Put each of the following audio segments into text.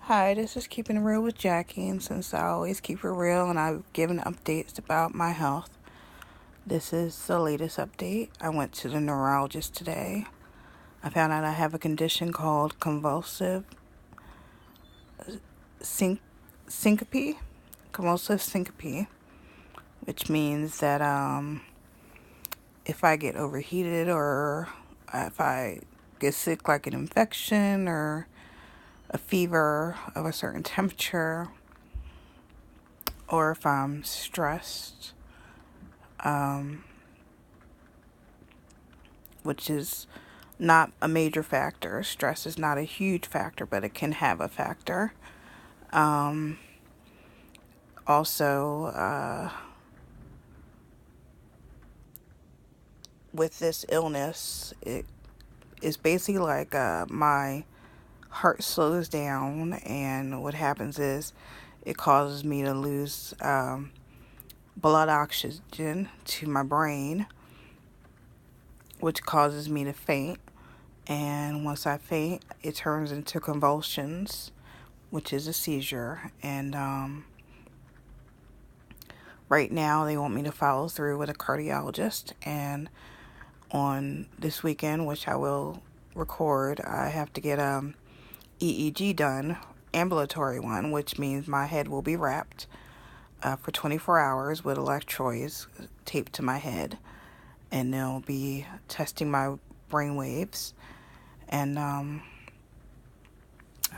Hi, this is Keeping It Real with Jackie, and since I always keep it real and I've given updates about my health, this is the latest update. I went to the neurologist today. I found out I have a condition called convulsive syncope, convulsive syncope, which means that if I get overheated or if I get sick like an infection or a fever of a certain temperature, or if I'm stressed, which is not a major factor. Stress is not a huge factor, but it can have a factor. Also, with this illness, it is basically like my heart slows down, and what happens is it causes me to lose blood oxygen to my brain, which causes me to faint. And once I faint, it turns into convulsions, which is a seizure. And right now, they want me to follow through with a cardiologist. And on this weekend, which I will record, I have to get EEG done, ambulatory one, which means my head will be wrapped for 24 hours with electrodes taped to my head. And they'll be testing my brain waves. And I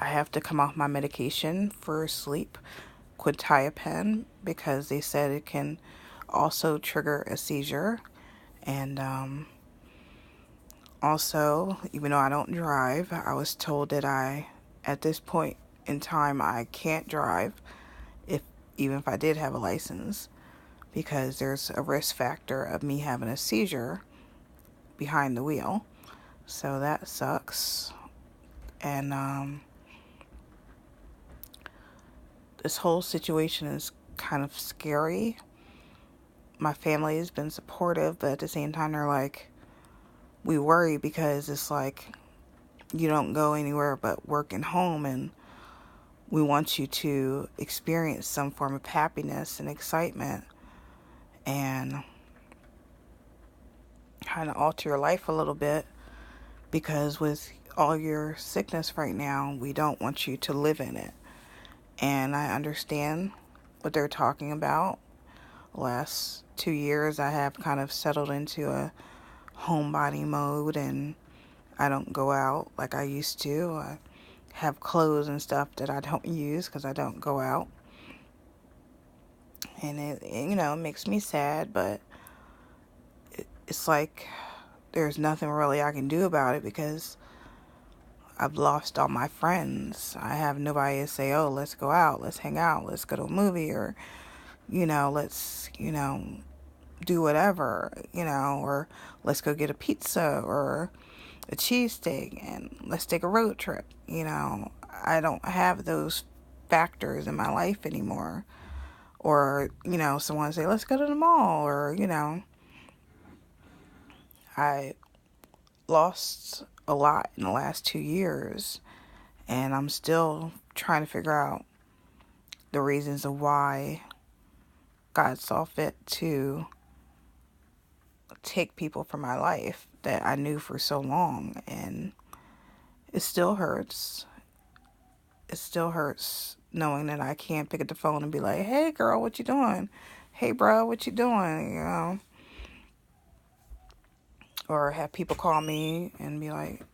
have to come off my medication for sleep, quetiapine, because they said it can also trigger a seizure. And also, even though I don't drive, I was told that at this point in time, I can't drive, even if I did have a license, because there's a risk factor of me having a seizure behind the wheel. So that sucks. And this whole situation is kind of scary. My family has been supportive, but at the same time, they're like, we worry because it's like you don't go anywhere but work and home, and we want you to experience some form of happiness and excitement and kind of alter your life a little bit, because with all your sickness right now, we don't want you to live in it. And I understand what they're talking about. Last 2 years, I have kind of settled into a homebody mode, and I don't go out like I used to. I have clothes and stuff that I don't use because I don't go out. And it makes me sad, but it's like there's nothing really I can do about it because I've lost all my friends. I have nobody to say, oh, let's go out, let's hang out, let's go to a movie, or, let's, do whatever, or let's go get a pizza or a cheesesteak and let's take a road trip. I don't have those factors in my life anymore. Or, someone say, let's go to the mall, or, I lost a lot in the last 2 years, and I'm still trying to figure out the reasons of why God saw fit to take people from my life that I knew for so long. And it still hurts. It still hurts knowing that I can't pick up the phone and be like, hey girl, what you doing? Hey bro, what you doing? Or have people call me and be like,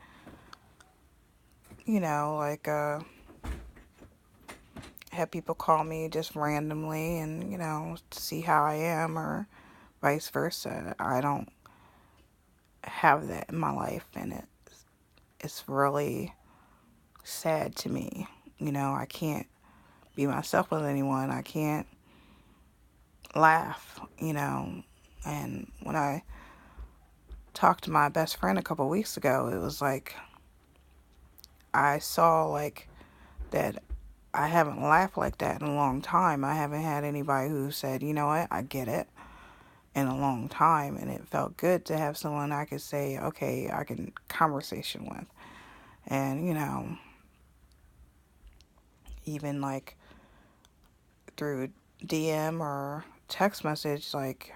have people call me just randomly and, to see how I am, or vice versa. I don't have that in my life, and it's really sad to me. I can't be myself with anyone. I can't laugh, And when I talked to my best friend a couple weeks ago, it was like I saw like that I haven't laughed like that in a long time. I haven't had anybody who said, you know what, I get it, in a long time. And it felt good to have someone I could say, okay, I can conversation with. And, even like through DM or text message, like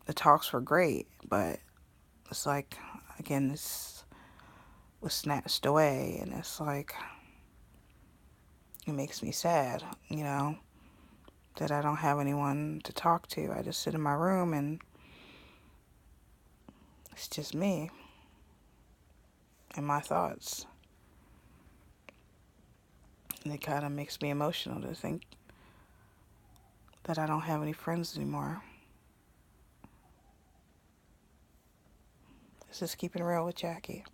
the talks were great, but it's like, again, this was snatched away, and it's like, it makes me sad, that I don't have anyone to talk to. I just sit in my room and it's just me and my thoughts. And it kind of makes me emotional to think that I don't have any friends anymore. This is Keeping It Real with Jackie.